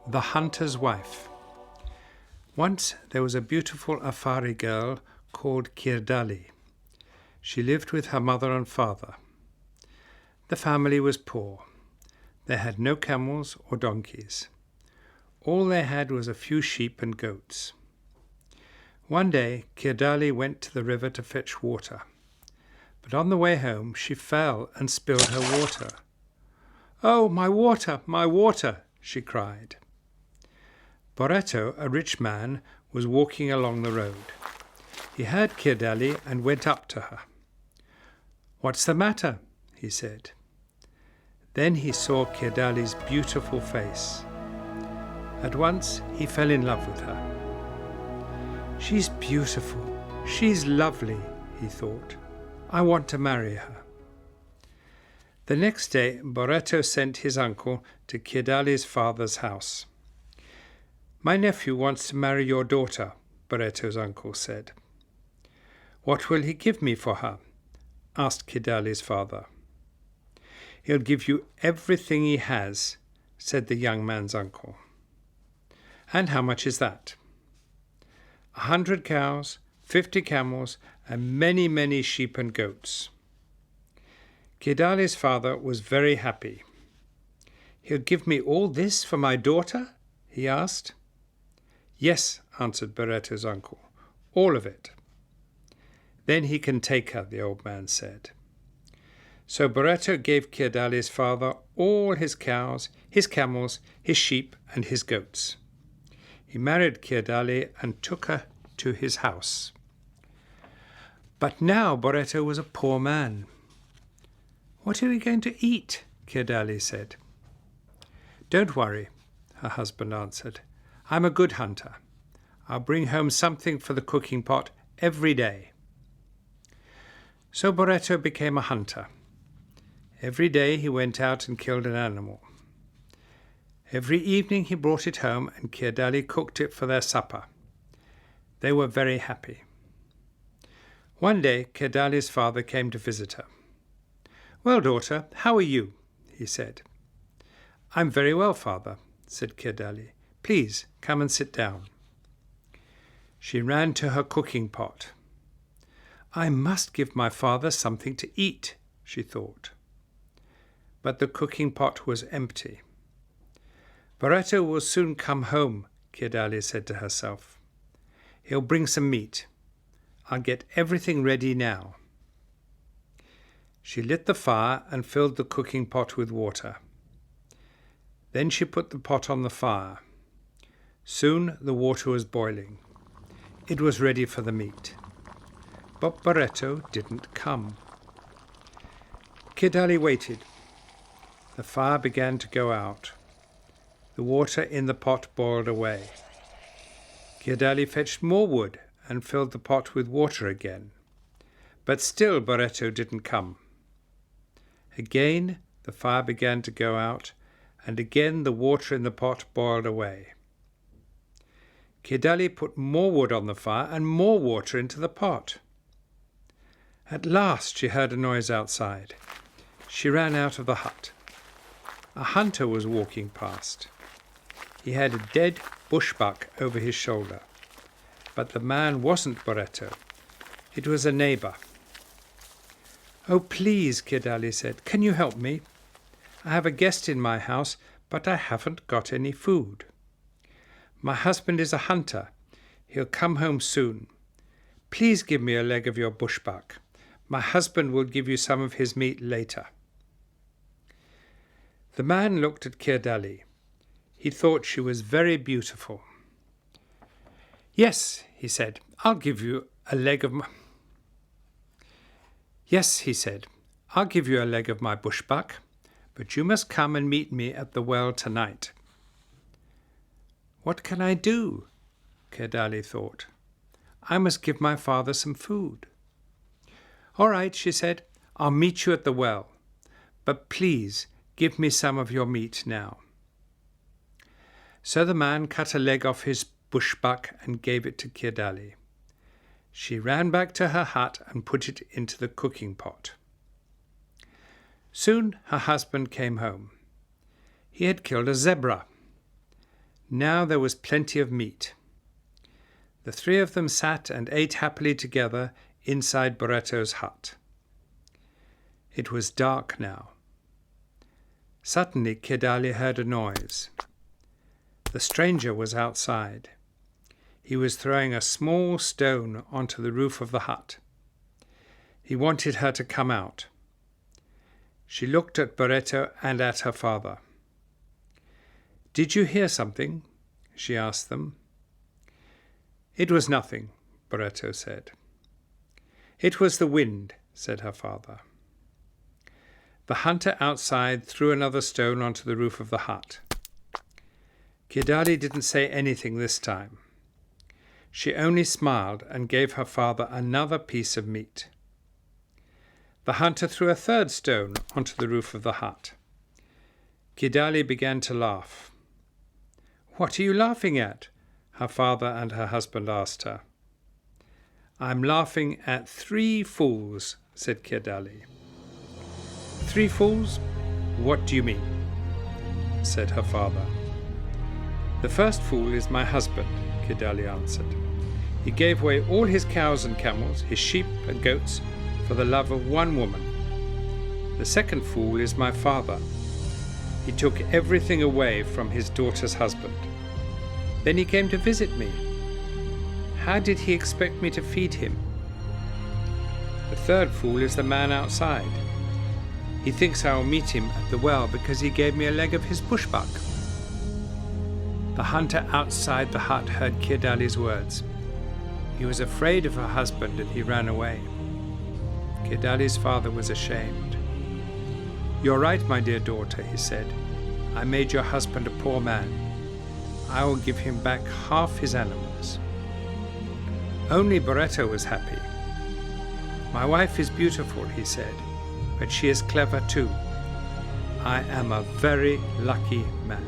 The Hunter's Wife. Once there was a beautiful Afari girl called Kirdali. She lived with her mother and father. The family was poor. They had no camels or donkeys. All they had was a few sheep and goats. One day Kirdali went to the river to fetch water. But on the way home she fell and spilled her water. "Oh, my water," she cried. Boretto, a rich man, was walking along the road. He heard Kirdali and went up to her. "What's the matter?" he said. Then he saw Kirdali's beautiful face. At once he fell in love with her. "She's beautiful, she's lovely," he thought. "I want to marry her." The next day Boretto sent his uncle to Kirdali's father's house. "My nephew wants to marry your daughter," Boretto's uncle said. "What will he give me for her?" asked Kirdali's father. "He'll give you everything he has," said the young man's uncle. "And how much is that?" 100 cows, 50 camels, and many, many sheep and goats. Kirdali's father was very happy. "He'll give me all this for my daughter?" he asked. "Yes," answered Boretto's uncle, "all of it." "Then he can take her," the old man said. So Boretto gave Kirdali's father all his cows, his camels, his sheep, and his goats. He married Kirdali and took her to his house. But now Boretto was a poor man. "What are we going to eat?" Kirdali said. "Don't worry," her husband answered. "I'm a good hunter. I'll bring home something for the cooking pot every day." So Boretto became a hunter. Every day he went out and killed an animal. Every evening he brought it home and Kirdali cooked it for their supper. They were very happy. One day Kirdali's father came to visit her. "Well, daughter, how are you?" he said. "I'm very well, father," said Kirdali. "Please come and sit down." She ran to her cooking pot. "I must give my father something to eat," she thought. But the cooking pot was empty. "Boretto will soon come home," Kirdali said to herself. "He'll bring some meat. I'll get everything ready now." She lit the fire and filled the cooking pot with water. Then she put the pot on the fire. Soon the water was boiling. It was ready for the meat. But Boretto didn't come. Kirdali waited. The fire began to go out. The water in the pot boiled away. Kirdali fetched more wood and filled the pot with water again. But still Boretto didn't come. Again the fire began to go out, and again the water in the pot boiled away. Kirdali put more wood on the fire and more water into the pot. At last she heard a noise outside. She ran out of the hut. A hunter was walking past. He had a dead bushbuck over his shoulder. But the man wasn't Boretto. It was a neighbor. "Oh, please," Kirdali said, "can you help me? I have a guest in my house, but I haven't got any food. My husband is a hunter. He'll come home soon. Please give me a leg of your bushbuck. My husband will give you some of his meat later." The man looked at Kirdali. He thought she was very beautiful. "Yes," he said, "I'll give you a leg of my bushbuck, but you must come and meet me at the well tonight." "What can I do?" Kirdali thought. "I must give my father some food." "All right," she said, "I'll meet you at the well, but please give me some of your meat now." So the man cut a leg off his bushbuck and gave it to Kirdali. She ran back to her hut and put it into the cooking pot. Soon her husband came home. He had killed a zebra. Now there was plenty of meat. The three of them sat and ate happily together inside Barretto's hut. It was dark now. Suddenly Kirdali heard a noise. The stranger was outside. He was throwing a small stone onto the roof of the hut. He wanted her to come out. She looked at Barretto and at her father. "Did you hear something?" she asked them. "It was nothing," Barretto said. "It was the wind," said her father. The hunter outside threw another stone onto the roof of the hut. Kirdali didn't say anything this time. She only smiled and gave her father another piece of meat. The hunter threw a third stone onto the roof of the hut. Kirdali began to laugh. "What are you laughing at?" her father and her husband asked her. "I'm laughing at 3 fools," said Kirdali. "3 fools? What do you mean?" said her father. "The first fool is my husband," Kirdali answered. "He gave away all his cows and camels, his sheep and goats, for the love of one woman. The second fool is my father. He took everything away from his daughter's husband. Then he came to visit me. How did he expect me to feed him? The third fool is the man outside. He thinks I will meet him at the well because he gave me a leg of his bushbuck." The hunter outside the hut heard Kirdali's words. He was afraid of her husband and he ran away. Kirdali's father was ashamed. "You're right, my dear daughter," he said. "I made your husband a poor man. I will give him back half his animals." Only Barretto was happy. "My wife is beautiful," he said, "but she is clever too. I am a very lucky man."